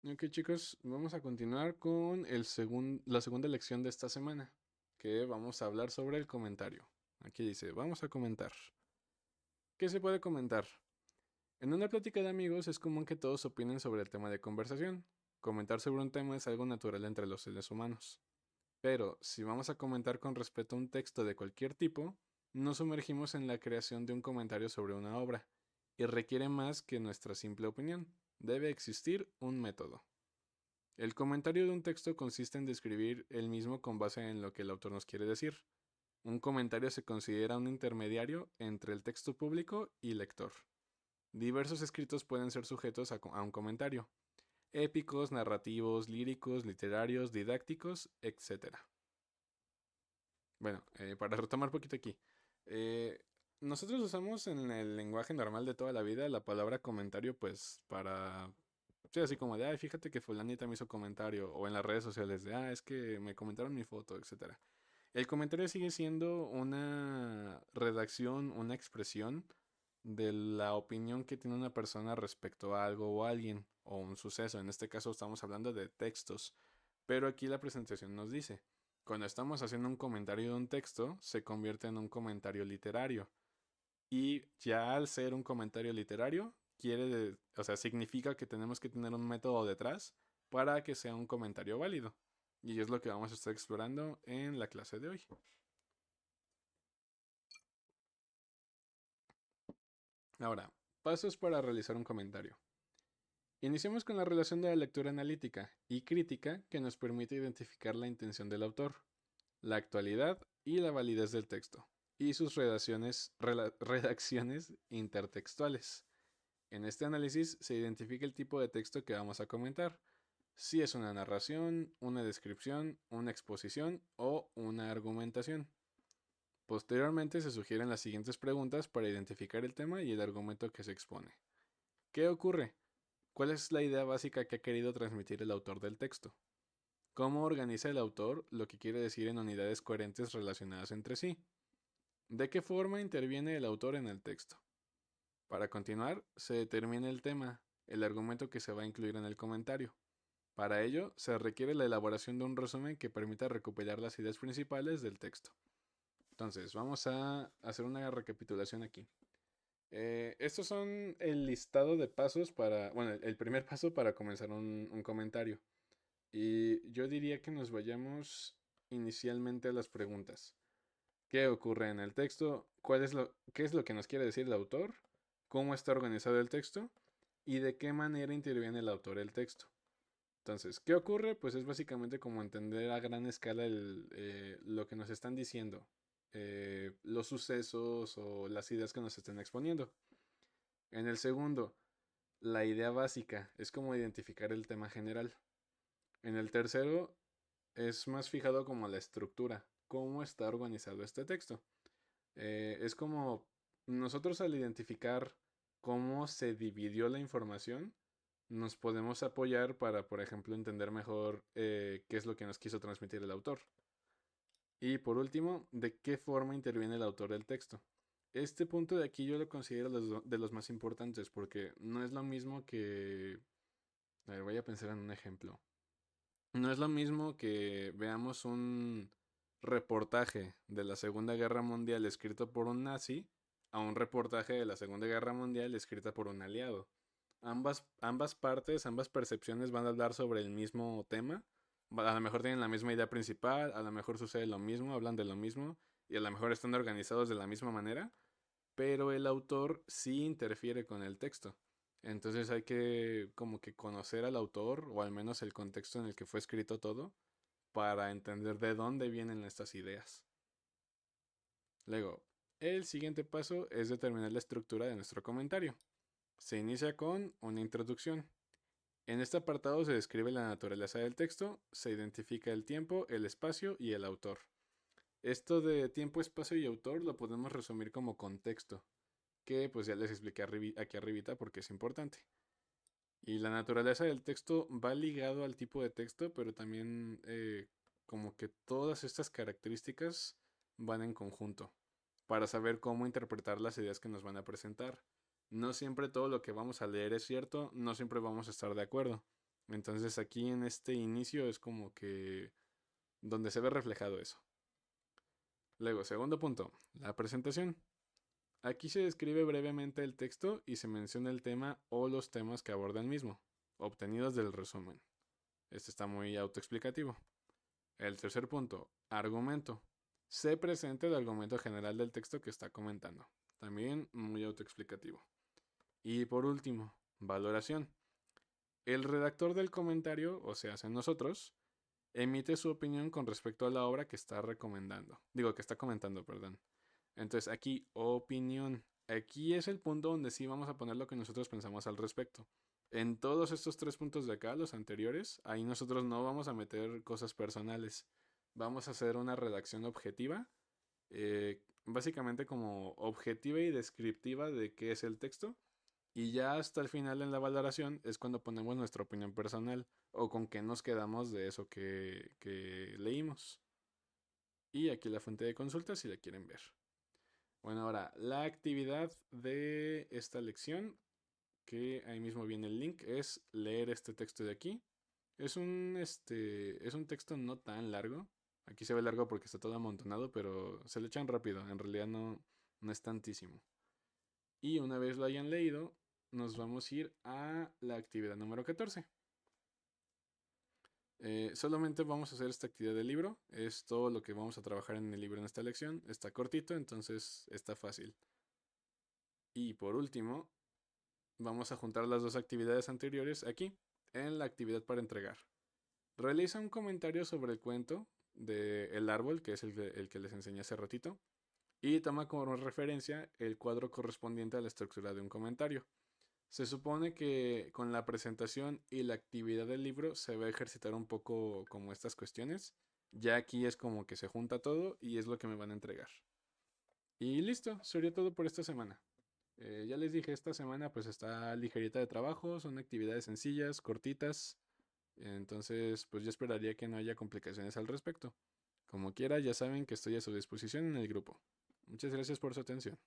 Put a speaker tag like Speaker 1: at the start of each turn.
Speaker 1: Ok, chicos, vamos a continuar con la segunda lección de esta semana, que vamos a hablar sobre el comentario. Aquí dice, vamos a comentar. ¿Qué se puede comentar? En una plática de amigos es común que todos opinen sobre el tema de conversación. Comentar sobre un tema es algo natural entre los seres humanos. Pero, si vamos a comentar con respecto a un texto de cualquier tipo, nos sumergimos en la creación de un comentario sobre una obra, y requiere más que nuestra simple opinión. Debe existir un método. El comentario de un texto consiste en describir el mismo con base en lo que el autor nos quiere decir. Un comentario se considera un intermediario entre el texto público y lector. Diversos escritos pueden ser sujetos a un comentario: épicos, narrativos, líricos, literarios, didácticos, etc. Bueno, para retomar un poquito aquí. eh, Nosotros usamos en el lenguaje normal de toda la vida la palabra comentario pues para... Sí, así como de, ay, fíjate que fulanita me hizo comentario, o en las redes sociales de, es que me comentaron mi foto, etcétera. El comentario sigue siendo una redacción, una expresión de la opinión que tiene una persona respecto a algo o alguien, o un suceso. En este caso estamos hablando de textos. Pero aquí la presentación nos dice, cuando estamos haciendo un comentario de un texto, se convierte en un comentario literario. Y ya al ser un comentario literario, o sea, significa que tenemos que tener un método detrás para que sea un comentario válido. Y es lo que vamos a estar explorando en la clase de hoy. Ahora, pasos para realizar un comentario. Iniciemos con la relación de la lectura analítica y crítica que nos permite identificar la intención del autor, la actualidad y la validez del texto, y sus redacciones intertextuales. En este análisis se identifica el tipo de texto que vamos a comentar, si es una narración, una descripción, una exposición o una argumentación. Posteriormente se sugieren las siguientes preguntas para identificar el tema y el argumento que se expone. ¿Qué ocurre? ¿Cuál es la idea básica que ha querido transmitir el autor del texto? ¿Cómo organiza el autor lo que quiere decir en unidades coherentes relacionadas entre sí? ¿De qué forma interviene el autor en el texto? Para continuar, se determina el tema, el argumento que se va a incluir en el comentario. Para ello, se requiere la elaboración de un resumen que permita recopilar las ideas principales del texto. Entonces, vamos a hacer una recapitulación aquí. Estos son el listado de pasos para, bueno, el primer paso para comenzar un comentario. Y yo diría que nos vayamos inicialmente a las preguntas. ¿Qué ocurre en el texto? ¿Qué es lo que nos quiere decir el autor? ¿Cómo está organizado el texto? ¿Y de qué manera interviene el autor el texto? Entonces, ¿qué ocurre? Pues es básicamente como entender a gran escala lo que nos están diciendo, los sucesos o las ideas que nos están exponiendo. En el segundo, la idea básica es como identificar el tema general. En el tercero, es más fijado como la estructura, cómo está organizado este texto. Es como nosotros al identificar cómo se dividió la información, nos podemos apoyar para, por ejemplo, entender mejor qué es lo que nos quiso transmitir el autor. Y por último, de qué forma interviene el autor del texto. Este punto de aquí yo lo considero de los más importantes porque no es lo mismo que... A ver, voy a pensar en un ejemplo. No es lo mismo que veamos un reportaje de la Segunda Guerra Mundial escrito por un nazi a un reportaje de la Segunda Guerra Mundial escrita por un aliado. Ambas partes, ambas percepciones van a hablar sobre el mismo tema. A lo mejor tienen la misma idea principal, a lo mejor sucede lo mismo, hablan de lo mismo y a lo mejor están organizados de la misma manera, pero el autor sí interfiere con el texto. Entonces hay que como que conocer al autor o al menos el contexto en el que fue escrito todo para entender de dónde vienen estas ideas. Luego, el siguiente paso es determinar la estructura de nuestro comentario. Se inicia con una introducción. En este apartado se describe la naturaleza del texto, se identifica el tiempo, el espacio y el autor. Esto de tiempo, espacio y autor lo podemos resumir como contexto, que pues ya les expliqué aquí arribita porque es importante. Y la naturaleza del texto va ligado al tipo de texto, pero también como que todas estas características van en conjunto para saber cómo interpretar las ideas que nos van a presentar. No siempre todo lo que vamos a leer es cierto, no siempre vamos a estar de acuerdo. Entonces aquí en este inicio es como que donde se ve reflejado eso. Luego, segundo punto, la presentación. Aquí se describe brevemente el texto y se menciona el tema o los temas que aborda el mismo, obtenidos del resumen. Este está muy autoexplicativo. El tercer punto, argumento. Se presenta el argumento general del texto que está comentando. También muy autoexplicativo. Y por último, valoración. El redactor del comentario, o sea, nosotros, emite su opinión con respecto a la obra que está recomendando. Digo, que está comentando, perdón. Entonces aquí, opinión. Aquí es el punto donde sí vamos a poner lo que nosotros pensamos al respecto. En todos estos tres puntos de acá, los anteriores, ahí nosotros no vamos a meter cosas personales. Vamos a hacer una redacción objetiva, básicamente como objetiva y descriptiva de qué es el texto. Y ya hasta el final en la valoración es cuando ponemos nuestra opinión personal o con qué nos quedamos de eso que leímos. Y aquí la fuente de consulta si la quieren ver. Bueno, ahora la actividad de esta lección, que ahí mismo viene el link, es leer este texto de aquí. Es un texto no tan largo. Aquí se ve largo porque está todo amontonado, pero se le echan rápido. En realidad no es tantísimo. Y una vez lo hayan leído, nos vamos a ir a la actividad número 14. Solamente vamos a hacer esta actividad del libro. Es todo lo que vamos a trabajar en el libro en esta lección. Está cortito, entonces está fácil. Y por último, vamos a juntar las dos actividades anteriores aquí, en la actividad para entregar. Realiza un comentario sobre el cuento de El árbol, que es el que les enseñé hace ratito, y toma como referencia el cuadro correspondiente a la estructura de un comentario. Se supone que con la presentación y la actividad del libro se va a ejercitar un poco como estas cuestiones. Ya aquí es como que se junta todo y es lo que me van a entregar. Y listo, sería todo por esta semana. Ya les dije, esta semana pues está ligerita de trabajo, son actividades sencillas, cortitas. Entonces pues yo esperaría que no haya complicaciones al respecto. Como quiera, ya saben que estoy a su disposición en el grupo. Muchas gracias por su atención.